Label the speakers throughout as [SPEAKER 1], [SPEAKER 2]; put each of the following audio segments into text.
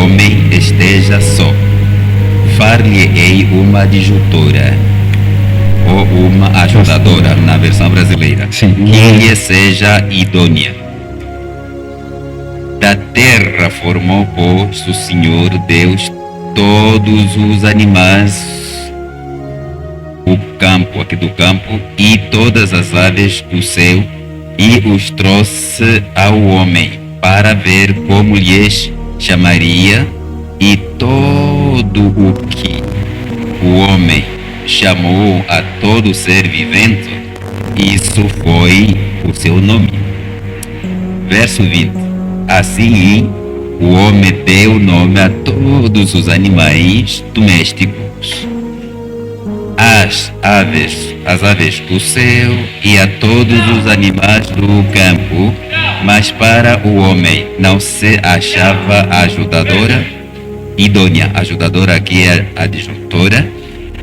[SPEAKER 1] homem esteja só. Far-lhe-ei uma adjutora ou uma ajudadora na versão brasileira,
[SPEAKER 2] Sim.
[SPEAKER 1] que lhe seja idônea. Da terra formou, pois, o Senhor Deus todos os animais do campo e todas as aves do céu, e os trouxe ao homem para ver como lhes chamaria, e todo o que o homem chamou a todo ser vivente, isso foi o seu nome. Verso 20. Assim, o homem deu nome a todos os animais domésticos, às aves do céu e a todos os animais do campo, mas para o homem não se achava ajudadora idônea. Ajudadora aqui é adjutora.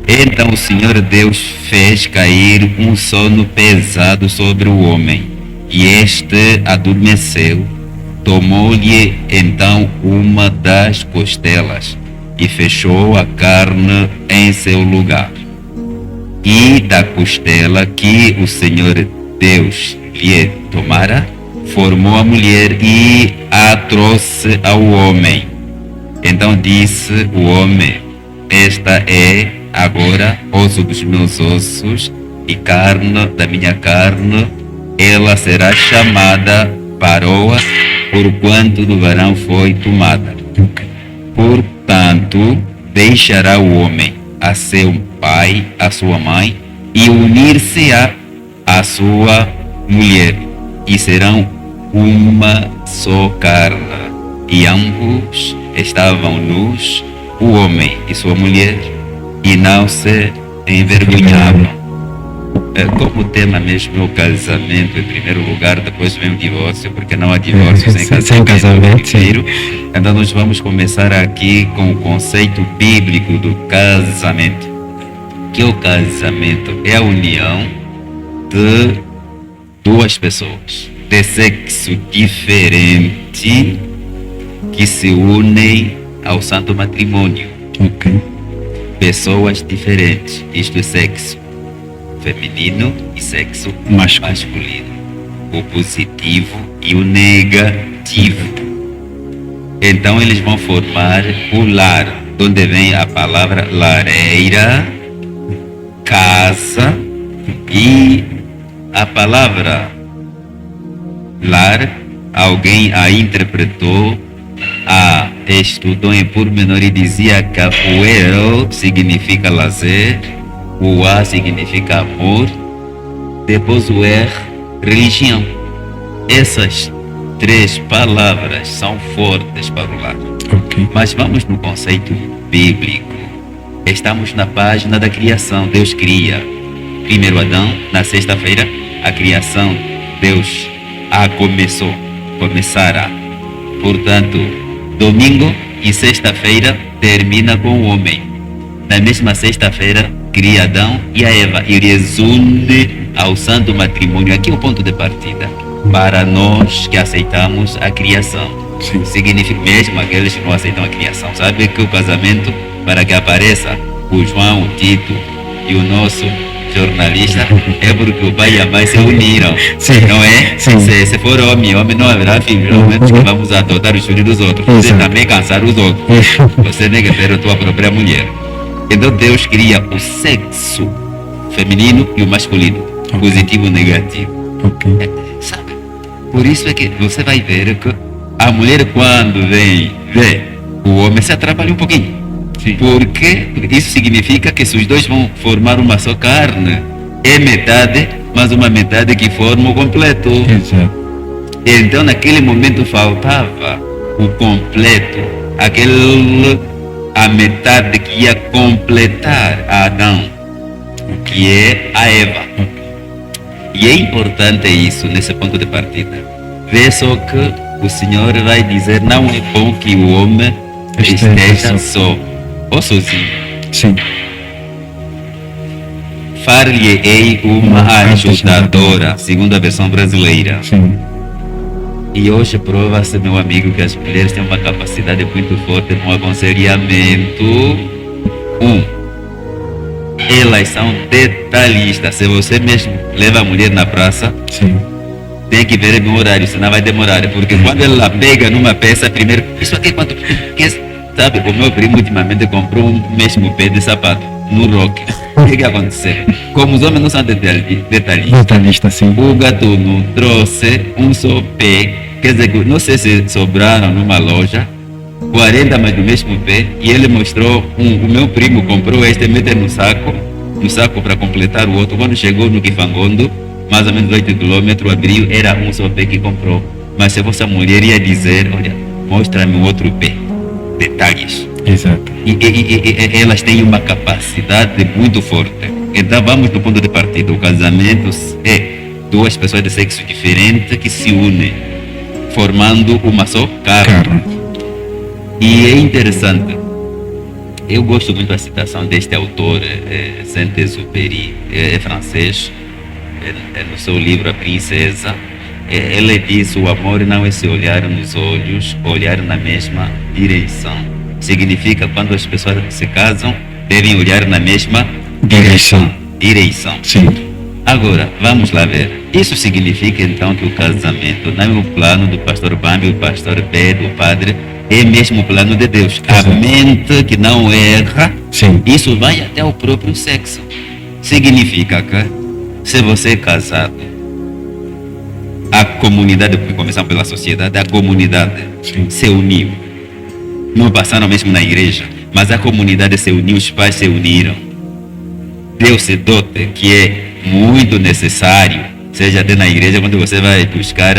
[SPEAKER 1] Então o Senhor Deus fez cair um sono pesado sobre o homem, e este adormeceu. Tomou-lhe então uma das costelas e fechou a carne em seu lugar. E da costela que o Senhor Deus lhe tomara, formou a mulher e a trouxe ao homem. Então disse o homem: esta é agora osso dos meus ossos e carne da minha carne. Ela será chamada varoa, porquanto do varão foi tomada. Portanto, deixará o homem a seu pai, a sua mãe, e unir-se-á à sua mulher, e serão uma só carne. E ambos estavam nus, o homem e sua mulher, e não se envergonhavam. Como o tema mesmo é o casamento em primeiro lugar, depois vem o divórcio, porque não há divórcio sem casamento primeiro. Então nós vamos começar aqui com o conceito bíblico do casamento, que o casamento é a união de duas pessoas de sexo diferente que se unem ao santo matrimônio. Pessoas diferentes, isto é sexo feminino e sexo masculino, o positivo e o negativo. Então eles vão formar o lar, onde vem a palavra lareira, casa, e a palavra lar, alguém a interpretou, a estudou em pormenor e dizia que o el significa lazer, o a significa amor, depois o er, religião. Essas três palavras são fortes para o lar. Mas vamos no conceito bíblico. Estamos na página da criação. Deus cria. Primeiro Adão, na sexta-feira, a criação, Deus começará. Portanto, domingo e sexta-feira termina com o homem. Na mesma sexta-feira, cria Adão e a Eva e lhes une ao santo matrimônio. Aqui é o ponto de partida para nós que aceitamos a criação.
[SPEAKER 2] Sim.
[SPEAKER 1] Significa mesmo aqueles que não aceitam a criação. Sabe que o casamento, para que apareça o João, o Tito e o nosso jornalista, é porque o pai e a mãe se uniram.
[SPEAKER 2] Sim.
[SPEAKER 1] Não é?
[SPEAKER 2] Sim.
[SPEAKER 1] Se for homem não haverá filhos. Realmente que vamos adotar os filhos dos outros. Você também cansar os outros. Você tem que ter a tua própria mulher. Então Deus cria o sexo feminino e o masculino, positivo e negativo. Sabe? Por isso é que você vai ver que a mulher, quando vem ver o homem, se atrapalha um pouquinho. Sim. Porque isso significa que se os dois vão formar uma só carne, é metade, mas uma metade que forma o completo.
[SPEAKER 2] Exato.
[SPEAKER 1] Então naquele momento faltava o completo, a metade que ia completar a Adão, que é a Eva. E é importante isso nesse ponto de partida. Vê só que o Senhor vai dizer: não é bom que o homem esteja só ou sozinho.
[SPEAKER 2] Sim.
[SPEAKER 1] Far-lhe-ei uma ajudadora, segundo a versão brasileira.
[SPEAKER 2] Sim.
[SPEAKER 1] E hoje prova-se, meu amigo, que as mulheres têm uma capacidade muito forte no aconselhamento. Elas são detalhistas. Se você mesmo leva a mulher na praça,
[SPEAKER 2] Sim.
[SPEAKER 1] tem que ver no horário, senão vai demorar. Porque quando ela pega numa peça, primeiro, isso aqui quanto. Sabe, o meu primo ultimamente comprou um mesmo pé de sapato no Rock. O que aconteceu? Como os homens não são detalhistas,
[SPEAKER 2] Detalhista, sim.
[SPEAKER 1] o gatuno trouxe um só pé, quer dizer, não sei se sobraram numa loja, 40 mais do mesmo pé, e ele mostrou, o meu primo comprou este, meteu no saco para completar o outro. Quando chegou no Kifangondo, mais ou menos 8 km, abriu, era um só pé que comprou. Mas se vossa mulher ia dizer, olha, mostra-me o outro pé. Detalhes.
[SPEAKER 2] Exato.
[SPEAKER 1] E elas têm uma capacidade muito forte. Então vamos do ponto de partida. O casamento é duas pessoas de sexo diferente que se unem, formando uma só carne. E é interessante. Eu gosto muito da citação deste autor, Saint-Exupéry, é francês, no seu livro A Princesa. Ele diz: o amor não é se olhar nos olhos, olhar na mesma direção. Significa, quando as pessoas se casam, devem olhar na mesma direção.
[SPEAKER 2] Sim.
[SPEAKER 1] Agora, vamos lá ver. Isso significa então que o casamento não é o plano do pastor Bambi, o pastor P, do padre, é mesmo o plano de Deus.
[SPEAKER 2] Exato.
[SPEAKER 1] A mente que não erra,
[SPEAKER 2] Sim.
[SPEAKER 1] isso vai até o próprio sexo. Significa que, se você é casado, a comunidade, porque começamos pela sociedade, a comunidade
[SPEAKER 2] Sim.
[SPEAKER 1] se uniu. Não passaram mesmo na igreja, mas a comunidade se uniu, os pais se uniram. Deu-se dote, que é muito necessário, seja até na igreja, quando você vai buscar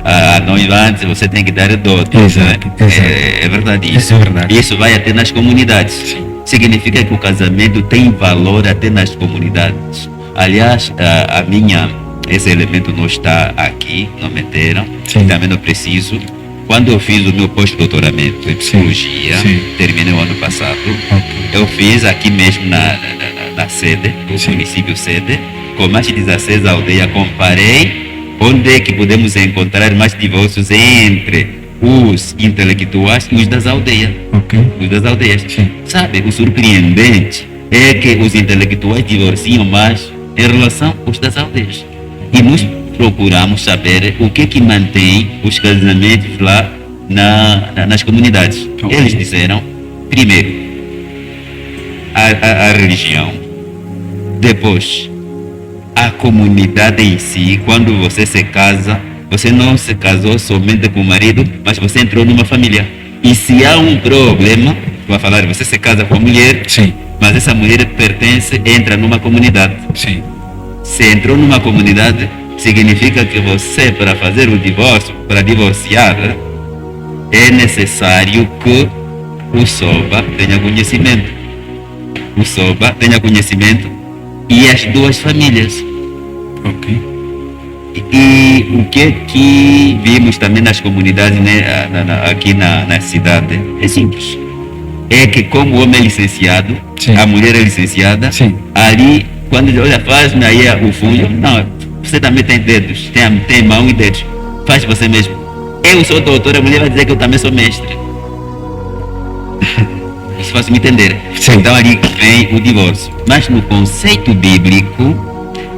[SPEAKER 1] a noiva antes, você tem que dar dote.
[SPEAKER 2] Exato,
[SPEAKER 1] Né?
[SPEAKER 2] exato.
[SPEAKER 1] É verdade isso.
[SPEAKER 2] É verdade.
[SPEAKER 1] Isso vai até nas comunidades.
[SPEAKER 2] Sim.
[SPEAKER 1] Significa que o casamento tem valor até nas comunidades. Aliás, esse elemento não está aqui, não meteram,
[SPEAKER 2] Sim.
[SPEAKER 1] também não preciso. Quando eu fiz o meu pós-doutoramento em psicologia,
[SPEAKER 2] Sim.
[SPEAKER 1] terminei o ano passado,
[SPEAKER 2] Ok.
[SPEAKER 1] eu fiz aqui mesmo na sede, do
[SPEAKER 2] Sim.
[SPEAKER 1] município sede, com mais de 16 aldeias, comparei onde é que podemos encontrar mais divórcios entre os intelectuais e os das aldeias.
[SPEAKER 2] Ok.
[SPEAKER 1] Os das aldeias.
[SPEAKER 2] Sim.
[SPEAKER 1] Sabe, o surpreendente é que os intelectuais divorciam mais em relação aos das aldeias. E nós procuramos saber o que mantém os casamentos lá nas comunidades.
[SPEAKER 2] Ok.
[SPEAKER 1] Eles disseram, primeiro, a religião, depois, a comunidade em si. Quando você se casa, você não se casou somente com o marido, mas você entrou numa família. E se há um problema, vai falar, você se casa com a mulher,
[SPEAKER 2] Sim.
[SPEAKER 1] mas essa mulher entra numa comunidade.
[SPEAKER 2] Sim.
[SPEAKER 1] Se entrou numa comunidade, significa que você, para fazer o divórcio, para divorciar, é necessário que o SOBA tenha conhecimento. O SOBA tenha conhecimento e as duas famílias.
[SPEAKER 2] Ok.
[SPEAKER 1] E o que vimos também nas comunidades, né, aqui na cidade, é simples. É que como o homem é licenciado,
[SPEAKER 2] Sim.
[SPEAKER 1] a mulher é licenciada,
[SPEAKER 2] Sim.
[SPEAKER 1] ali, quando ele olha, faz-me aí o fungo, não, você também tem dedos, tem mão e dedos, faz você mesmo. Eu sou doutor, a mulher vai dizer que eu também sou mestre. Isso faz me entender.
[SPEAKER 2] Sim.
[SPEAKER 1] Então ali vem o divórcio. Mas no conceito bíblico,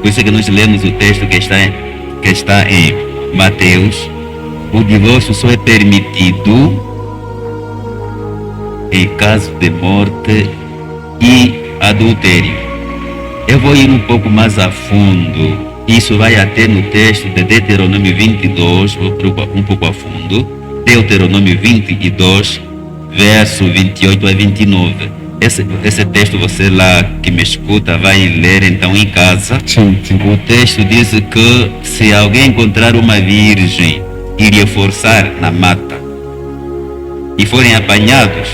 [SPEAKER 1] por isso que nós lemos o texto que está em Mateus, o divórcio só é permitido em caso de morte e adultério. Eu vou ir um pouco mais a fundo. Isso vai até no texto de Deuteronômio 22, vou um pouco a fundo. Deuteronômio 22, verso 28 a 29. Esse texto você lá que me escuta vai ler então em casa.
[SPEAKER 2] Sim. Sim.
[SPEAKER 1] O texto diz que se alguém encontrar uma virgem e lhe forçar na mata e forem apanhados,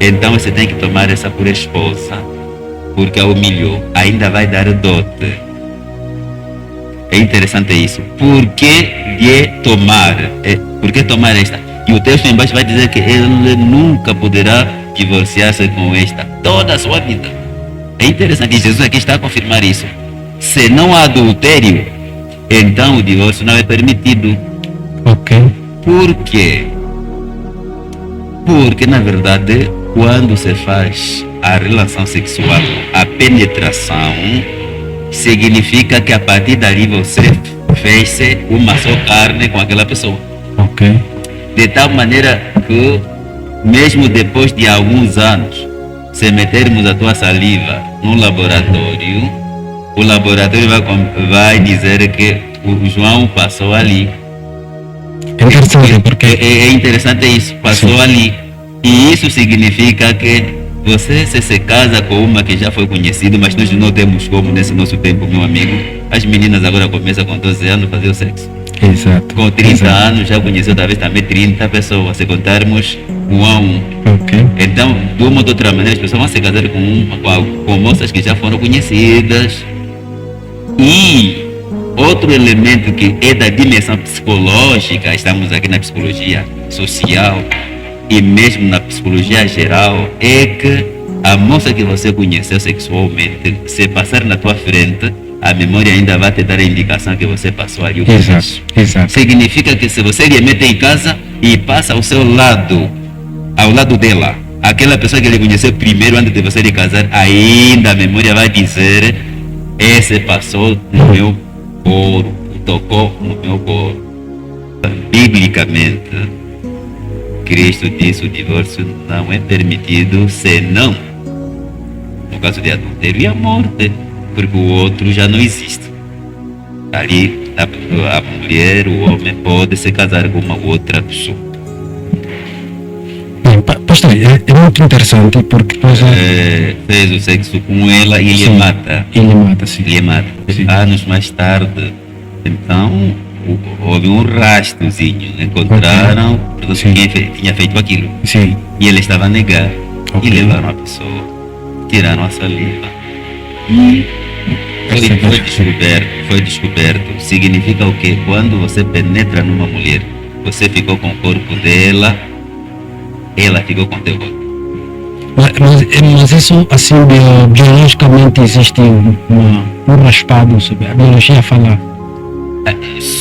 [SPEAKER 1] então você tem que tomar essa por esposa, porque a humilhou. Ainda vai dar dote. É interessante isso. Por que lhe tomar? Por que tomar esta? E o texto embaixo vai dizer que ele nunca poderá divorciar-se com esta toda a sua vida. É interessante, e Jesus aqui está a confirmar isso. Se não há adultério, então o divórcio não é permitido.
[SPEAKER 2] Ok.
[SPEAKER 1] Por quê? Porque, na verdade, quando se faz a relação sexual, a penetração, significa que a partir dali você fez-se uma só carne com aquela pessoa.
[SPEAKER 2] Ok.
[SPEAKER 1] De tal maneira que, mesmo depois de alguns anos, se metermos a tua saliva no laboratório, o laboratório vai dizer que o João passou ali.
[SPEAKER 2] É interessante porque...
[SPEAKER 1] É interessante isso, passou
[SPEAKER 2] Sim.
[SPEAKER 1] ali. E isso significa que você se casa com uma que já foi conhecida, mas nós não temos como nesse nosso tempo, meu amigo. As meninas agora começam com 12 anos a fazer o sexo.
[SPEAKER 2] Exato.
[SPEAKER 1] Com 30
[SPEAKER 2] Exato.
[SPEAKER 1] anos já conheceu talvez também 30 pessoas, se contarmos 1 a 1.
[SPEAKER 2] Ok.
[SPEAKER 1] Então, de uma ou de outra maneira, as pessoas vão se casar com moças que já foram conhecidas. E outro elemento que é da dimensão psicológica, estamos aqui na psicologia social e mesmo na psicologia geral, é que a moça que você conheceu sexualmente, se passar na tua frente, a memória ainda vai te dar a indicação que você passou ali.
[SPEAKER 2] Exato. Exato.
[SPEAKER 1] Significa que se você lhe mete em casa e passa ao seu lado, ao lado dela, aquela pessoa que ele conheceu primeiro antes de você lhe casar, ainda a memória vai dizer: esse passou no meu corpo, tocou no meu corpo. Biblicamente, Cristo disse: o divórcio não é permitido senão no caso de adultério e a morte, porque o outro já não existe. Ali a mulher, o homem pode se casar com uma outra pessoa.
[SPEAKER 2] Pastor, é muito interessante porque depois
[SPEAKER 1] Fez o sexo com ela e lhe
[SPEAKER 2] Sim.
[SPEAKER 1] mata.
[SPEAKER 2] ele mata, sim.
[SPEAKER 1] Lhe mata.
[SPEAKER 2] Sim.
[SPEAKER 1] Anos mais tarde, então, houve um rastrozinho. Encontraram
[SPEAKER 2] Sim.
[SPEAKER 1] quem tinha feito aquilo.
[SPEAKER 2] Sim.
[SPEAKER 1] E ele estava a negar.
[SPEAKER 2] Ok.
[SPEAKER 1] E levaram a pessoa, tiraram a saliva. E foi descoberto. Significa o quê? Quando você penetra numa mulher, você ficou com o corpo dela, ela ficou com o teu corpo.
[SPEAKER 2] Mas isso, assim, biologicamente existe um raspado sobre a biologia fala.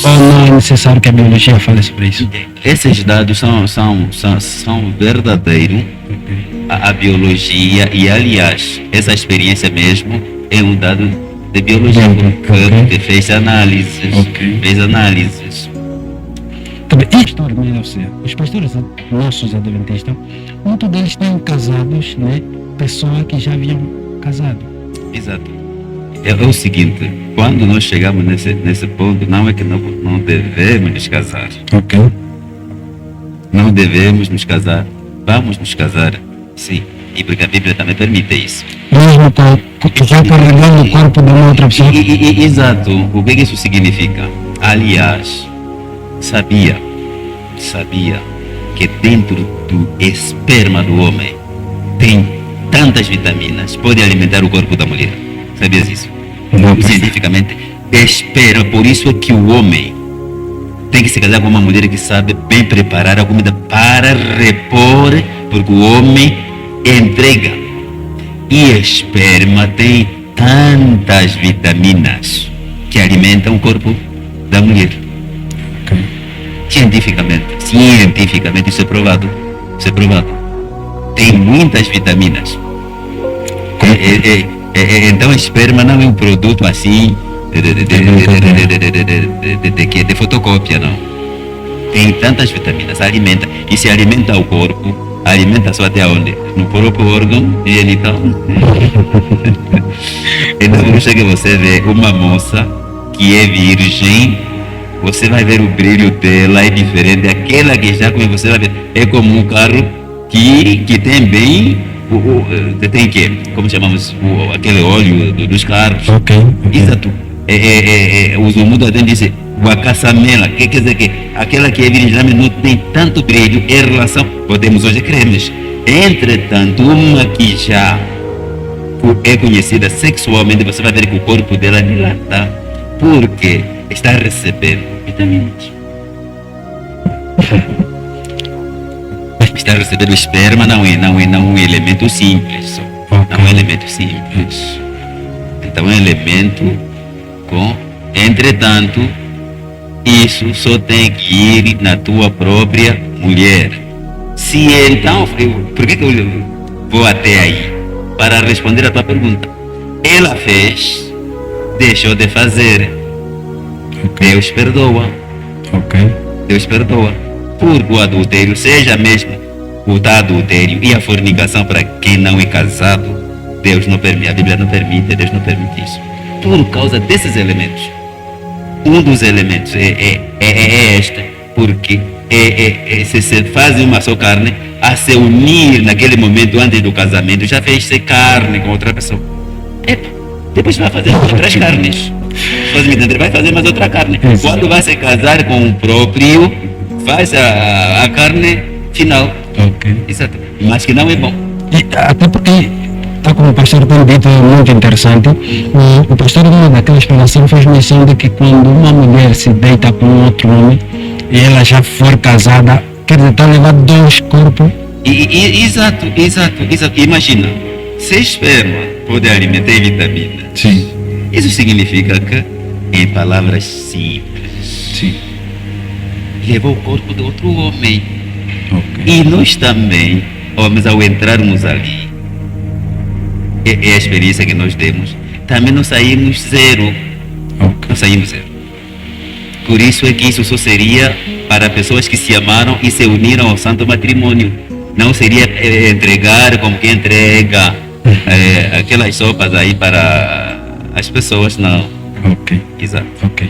[SPEAKER 2] Ou não é necessário que a biologia fale sobre isso?
[SPEAKER 1] Esses dados são verdadeiros. A biologia, e aliás, essa experiência mesmo é um dado de biologia, porque fez análises. Fez análises.
[SPEAKER 2] Também, os pastores nossos adventistas, muitos deles estão casados, né? Pessoas que já haviam casado.
[SPEAKER 1] Exato. É o seguinte, quando nós chegamos nesse ponto, não é que não devemos nos casar.
[SPEAKER 2] Ok.
[SPEAKER 1] Não devemos nos casar. Vamos nos casar, sim. E porque a Bíblia também permite isso.
[SPEAKER 2] Mesmo já carregando o corpo de uma outra pessoa.
[SPEAKER 1] Exato. O que isso significa? Aliás, sabia que dentro do esperma do homem tem tantas vitaminas, pode alimentar o corpo da mulher. Sabias isso? Cientificamente, espera. Por isso é que o homem tem que se casar com uma mulher que sabe bem preparar a comida para repor, porque o homem entrega. E esperma tem tantas vitaminas que alimentam o corpo da mulher.
[SPEAKER 2] Ok.
[SPEAKER 1] Cientificamente, isso é provado. Tem muitas vitaminas. Então a esperma não é um produto assim de fotocópia, não. Tem tantas vitaminas, alimenta. E se alimenta o corpo, alimenta só até onde? No próprio órgão genital. Então por isso que você vê uma moça que é virgem, você vai ver o brilho dela, é diferente. Aquela que já conhece, você vai ver. É como um carro que tem bem. Tem que, como chamamos, aquele óleo dos carros.
[SPEAKER 2] Ok.
[SPEAKER 1] Exato. Os mundo dizem guacaçamela, que quer dizer que aquela que é virgem não tem tanto brilho em relação. Podemos hoje cremes. Entretanto, uma que já é conhecida sexualmente, você vai ver que o corpo dela dilata, porque está recebendo vitaminas. Está recebendo o esperma, não é um elemento simples. Não é um elemento simples. Então é um elemento com. Entretanto, Isso só tem que ir na tua própria mulher. Se então, por que eu vou até aí? Para responder a tua pergunta. Ela fez, deixou de fazer.
[SPEAKER 2] Ok.
[SPEAKER 1] Deus perdoa.
[SPEAKER 2] Ok.
[SPEAKER 1] Deus perdoa. Porque o adultério, seja mesmo o adultério e a fornicação para quem não é casado, Deus não permite, a Bíblia não permite, Deus não permite isso. Por causa desses elementos. Um dos elementos é este, porque se faz uma só carne, a se unir naquele momento antes do casamento, já fez-se carne com outra pessoa. Depois vai fazer outras carnes. Pode me entender? Vai fazer mais outra carne.
[SPEAKER 2] Isso.
[SPEAKER 1] Quando vai se casar com o próprio, faz a carne final.
[SPEAKER 2] Ok.
[SPEAKER 1] Exato. Mas que não é bom.
[SPEAKER 2] E até porque, tá como o pastor tem dito, é muito interessante. O pastor, numa daquela explanação, fez menção de que quando uma mulher se deita com outro homem e ela já for casada, quer dizer, está a levar dois corpos.
[SPEAKER 1] Exato. Imagina, se esperma pode alimentar vitamina.
[SPEAKER 2] Sim.
[SPEAKER 1] Isso significa que, em palavras simples,
[SPEAKER 2] Sim.
[SPEAKER 1] levou o corpo de outro homem.
[SPEAKER 2] Ok.
[SPEAKER 1] E nós também, homens, ao entrarmos ali, é a experiência que nós temos, também não saímos zero.
[SPEAKER 2] Ok.
[SPEAKER 1] Não saímos zero. Por isso é que isso só seria para pessoas que se amaram e se uniram ao santo matrimônio. Não seria entregar como quem entrega aquelas sopas aí para as pessoas, não.
[SPEAKER 2] Ok.
[SPEAKER 1] Exato.
[SPEAKER 2] Ok.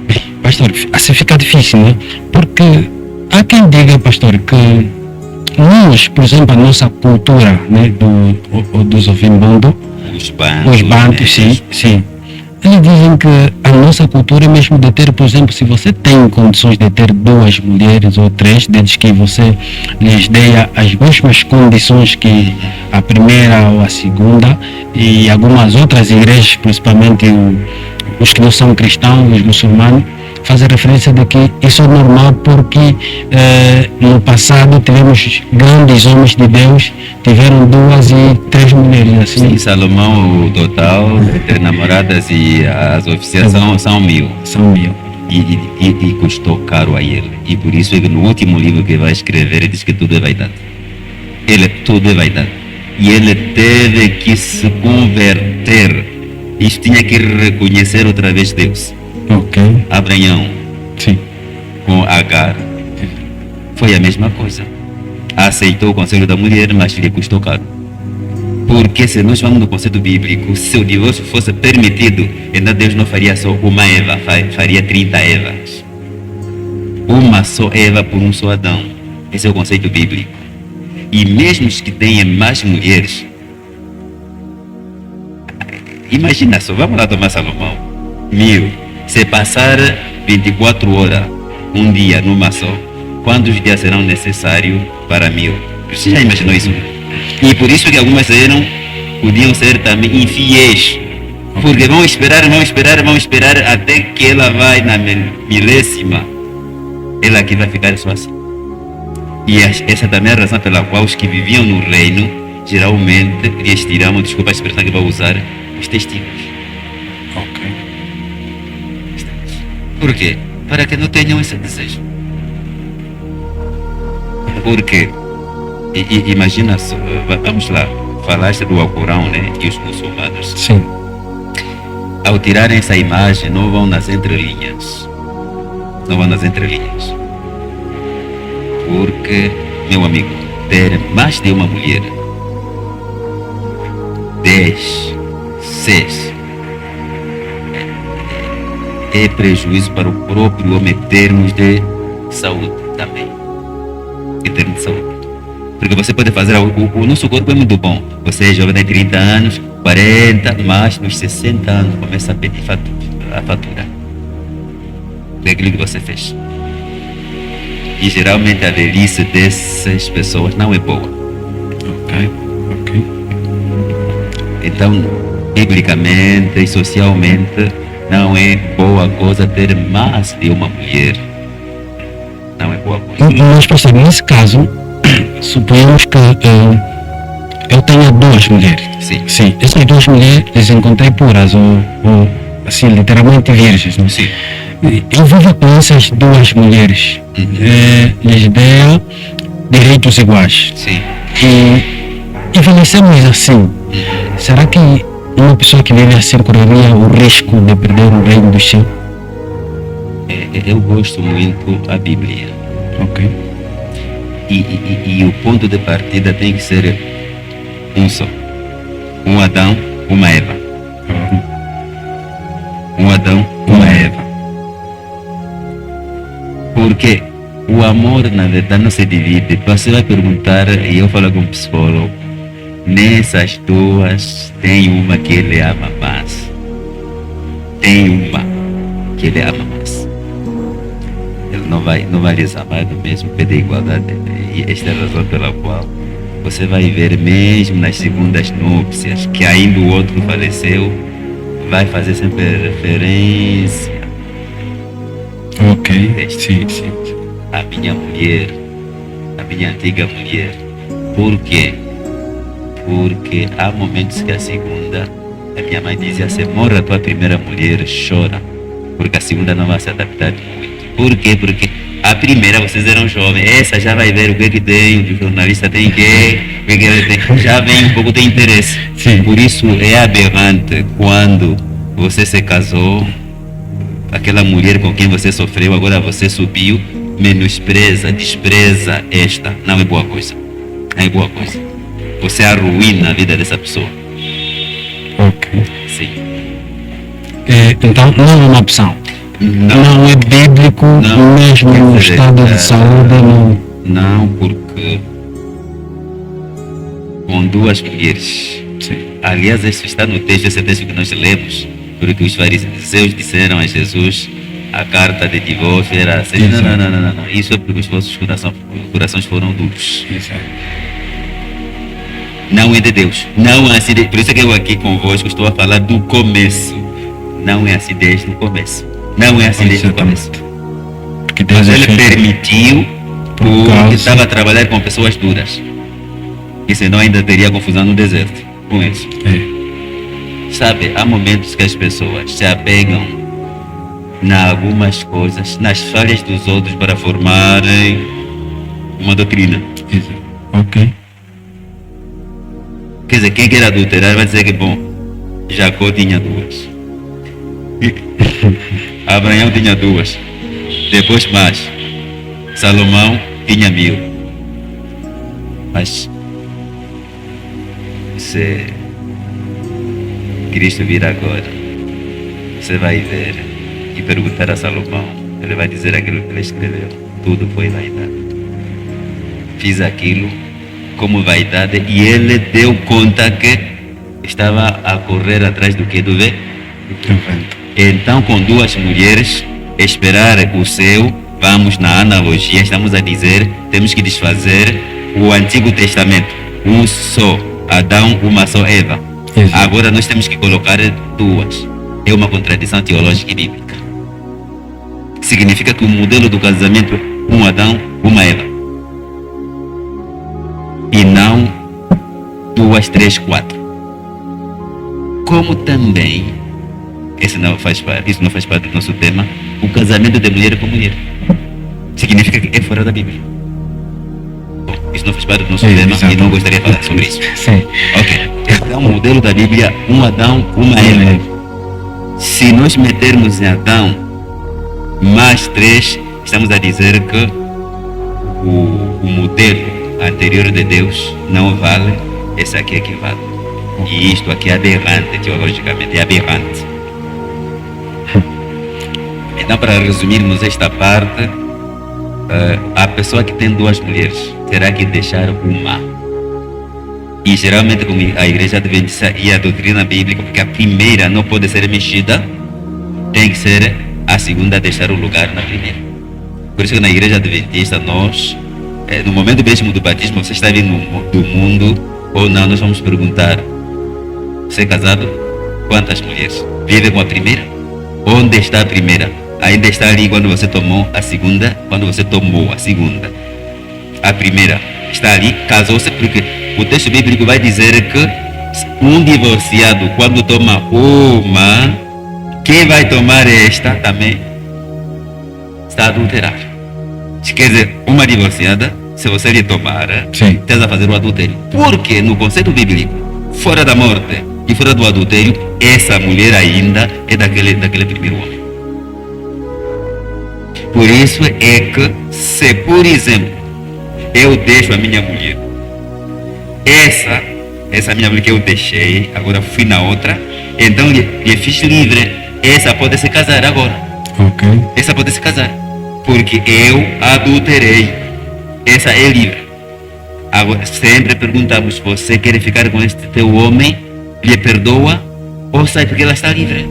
[SPEAKER 2] Bem, pastor, assim fica difícil, né? Porque há quem diga, pastor, que nós, por exemplo, a nossa cultura, né, dos Ovimbondo,
[SPEAKER 1] Os bantos.
[SPEAKER 2] os bantos, sim. Eles dizem que a nossa cultura é mesmo de ter, por exemplo, se você tem condições de ter duas mulheres ou três, desde que você lhes dê as mesmas condições que a primeira ou a segunda, e algumas outras igrejas, principalmente os que não são cristãos, os muçulmanos, fazem referência de que isso é normal porque no passado tivemos grandes homens de Deus, tiveram 2 e 3 mulheres, assim.
[SPEAKER 1] Sim, Salomão, o total, entre namoradas e as oficiais são 1000.
[SPEAKER 2] São 1000.
[SPEAKER 1] E custou caro a ele. E por isso é que no último livro que vai escrever, ele diz que tudo é vaidade. Tudo é vaidade. E ele teve que se converter. Isso tinha que reconhecer outra vez Deus.
[SPEAKER 2] Ok.
[SPEAKER 1] Abraão
[SPEAKER 2] Sim.
[SPEAKER 1] com Agar foi a mesma coisa. Aceitou o conselho da mulher, mas lhe custou caro. Porque se nós vamos no conceito bíblico, se o divórcio fosse permitido, então Deus não faria só uma Eva, faria 30 Evas. Uma só Eva por um só Adão. Esse é o conceito bíblico. E mesmo os que tenham mais mulheres, imagina só, vamos lá tomar Salomão. 1000. Se passar 24 horas, um dia numa só, quantos dias serão necessários para 1000? Você já imaginou isso? E por isso que algumas podiam ser também infiéis. Porque vão esperar até que ela vai na milésima. Ela aqui vai ficar só assim. E essa também é a razão pela qual os que viviam no reino, geralmente, lhes tiram, desculpa a expressão que vou usar, os testigos.
[SPEAKER 2] Ok.
[SPEAKER 1] Por quê? Para que não tenham esse desejo. Porque, imagina só, vamos lá, falaste do Alcorão, né? E os muçulmanos.
[SPEAKER 2] Sim.
[SPEAKER 1] Ao tirarem essa imagem, não vão nas entrelinhas. Não vão nas entrelinhas. Porque, meu amigo, ter mais de uma mulher, 10, 6, é prejuízo para o próprio homem em termos de saúde também. Em termos de saúde. Porque você pode fazer, o nosso corpo é muito bom. Você é jovem, tem 30 anos, 40, mas nos 60 anos começa a pedir a fatura daquilo que você fez. E geralmente a velhice dessas pessoas não é boa.
[SPEAKER 2] Ok.
[SPEAKER 1] Então, biblicamente e socialmente, não é boa coisa ter mais de uma mulher. Não é boa coisa.
[SPEAKER 2] Mas, pastor, nesse caso, suponhamos que eu tenha 2 mulheres.
[SPEAKER 1] Sim.
[SPEAKER 2] Essas 2 mulheres as encontrei puras, ou assim, literalmente virgens. Não?
[SPEAKER 1] Sim.
[SPEAKER 2] eu vivo com essas duas mulheres. Lhes dei direitos iguais.
[SPEAKER 1] Sim.
[SPEAKER 2] E envelhecemos assim. Será que uma pessoa que vive assim correria o risco de perder o reino do céu?
[SPEAKER 1] Eu gosto muito da Bíblia.
[SPEAKER 2] Ok.
[SPEAKER 1] E o ponto de partida tem que ser um só. Um Adão, uma Eva. Um Adão, uma Eva. Porque o amor, na verdade, não se divide. Você vai perguntar, e eu falo com um psicólogo, nessas duas, tem uma que ele ama mais. Tem uma que ele ama mais. Ele não vai lhes amar do mesmo pé de igualdade. E esta é a razão pela qual você vai ver mesmo nas segundas núpcias que ainda o outro faleceu, vai fazer sempre referência.
[SPEAKER 2] Ok, sim.
[SPEAKER 1] A minha mulher, a minha antiga mulher. Por quê? Porque há momentos que a segunda, a minha mãe dizia, se morre a tua primeira mulher, chora, porque a segunda não vai se adaptar muito. Por quê? Porque a primeira, vocês eram jovens, essa já vai ver o que tem, o jornalista tem o que ele tem, já vem um pouco de interesse.
[SPEAKER 2] Sim.
[SPEAKER 1] Por isso é aberrante quando você se casou, aquela mulher com quem você sofreu, agora você subiu, menospreza, despreza esta. Não é boa coisa. Não é boa coisa. Você arruína a vida dessa pessoa.
[SPEAKER 2] Ok.
[SPEAKER 1] Sim.
[SPEAKER 2] Então não é uma opção. Não é bíblico,
[SPEAKER 1] Não.
[SPEAKER 2] mesmo no
[SPEAKER 1] Quer dizer,
[SPEAKER 2] estado de saúde, não.
[SPEAKER 1] Não, porque com duas mulheres.
[SPEAKER 2] Sim.
[SPEAKER 1] Aliás, isso está no texto, esse texto que nós lemos, porque os fariseus disseram a Jesus, a carta de divórcio era assim. Não. Isso é porque os vossos corações foram duros.
[SPEAKER 2] Exato.
[SPEAKER 1] Não é de Deus. Não é assim. Por isso é que eu aqui convosco estou a falar do começo. Não é assim desde o começo. Não é assim desde o começo.
[SPEAKER 2] Porque Deus
[SPEAKER 1] Mas
[SPEAKER 2] é
[SPEAKER 1] ele
[SPEAKER 2] feito
[SPEAKER 1] permitiu
[SPEAKER 2] por
[SPEAKER 1] porque
[SPEAKER 2] causa-
[SPEAKER 1] estava a trabalhar com pessoas duras. E senão ainda teria confusão no deserto com eles. Sabe, há momentos que as pessoas se apegam em algumas coisas, nas falhas dos outros para formarem uma doutrina.
[SPEAKER 2] Exato. Ok.
[SPEAKER 1] Quer dizer, quem quer adulterar vai dizer que, bom, Jacó tinha duas. Abraão tinha duas. Depois mais. Salomão tinha 1000. Mas se Cristo vir agora, você vai ver e perguntar a Salomão, ele vai dizer aquilo que ele escreveu. Tudo foi vaidade. Fiz aquilo como vaidade e ele deu conta que estava a correr atrás do que? Do vento. Então, com duas mulheres, esperar o céu, vamos na analogia, estamos a dizer, temos que desfazer o Antigo Testamento. Um só Adão, uma só Eva.
[SPEAKER 2] Exato.
[SPEAKER 1] Agora nós temos que colocar duas. É uma contradição teológica e bíblica. Significa que o modelo do casamento é um Adão, uma Eva. E não 2, 3, 4. Como também, isso não faz parte do nosso tema, o casamento de mulher com mulher. Significa que é fora da Bíblia. Bom, isso não faz parte do nosso tema e não gostaria de falar sobre isso.
[SPEAKER 2] Sim.
[SPEAKER 1] Ok. Então, o modelo da Bíblia, um Adão, uma Eva. Se nós metermos em Adão mais 3, estamos a dizer que o modelo anterior de Deus não vale, esse aqui é que vale. E isto aqui é aberrante, teologicamente, é aberrante. Então, para resumirmos esta parte, a pessoa que tem duas mulheres terá que deixar uma. E geralmente, como a igreja adventista e a doutrina bíblica, porque a primeira não pode ser mexida, tem que ser a segunda a deixar o lugar na primeira. Por isso que na igreja adventista nós, no momento mesmo do batismo, você está vindo do mundo ou não, nós vamos perguntar, você é casado? Quantas mulheres? Vive com a primeira? Onde está a primeira? Ainda está ali quando você tomou a segunda? Quando você tomou a segunda? A primeira está ali, casou-se, porque o texto bíblico vai dizer que um divorciado, quando toma uma, quem vai tomar esta também está a adulterar. Quer dizer, uma divorciada, se você lhe tomar,
[SPEAKER 2] Sim.
[SPEAKER 1] estás a fazer o adultério. Porque no conceito bíblico, fora da morte e fora do adultério, essa mulher ainda é daquele primeiro homem. Por isso é que, se por exemplo, eu deixo a minha mulher, essa minha mulher que eu deixei, agora fui na outra, então lhe fiz livre. Essa pode se casar agora.
[SPEAKER 2] Ok.
[SPEAKER 1] Essa pode se casar. Porque eu adulterei. Essa é livre. Agora, sempre perguntamos: você quer ficar com este teu homem? Lhe perdoa ou sai? Porque ela está livre.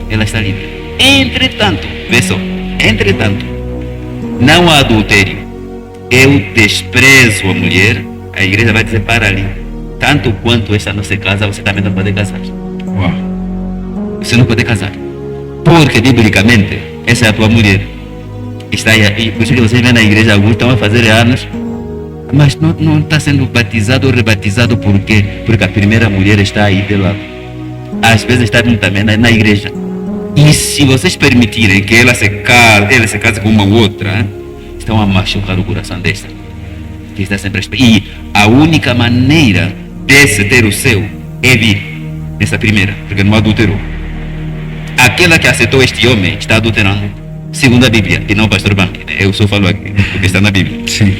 [SPEAKER 1] Ela está livre. Entretanto, vê só. Entretanto, não há adultério. Eu desprezo a mulher. A igreja vai dizer: para ali. Tanto quanto esta não se casa, você também não pode casar.
[SPEAKER 2] Uau.
[SPEAKER 1] Você não pode casar. Porque, biblicamente, essa é a tua mulher. Está aí. Por isso que vocês vêm na igreja, alguns estão a fazer anos, mas não está sendo batizado ou rebatizado. Por quê? Porque a primeira mulher está aí de lado. Às vezes está também na igreja. E se vocês permitirem que ela se case com uma outra, estão a machucar o coração desta, que está sempre a esperar. E a única maneira desse ter o seu é vir nessa primeira, porque não adulterou. Aquela que aceitou este homem está adulterando, segundo a Bíblia, e não o pastor Bambi. Eu só falo aqui, porque está na Bíblia.
[SPEAKER 2] Sim.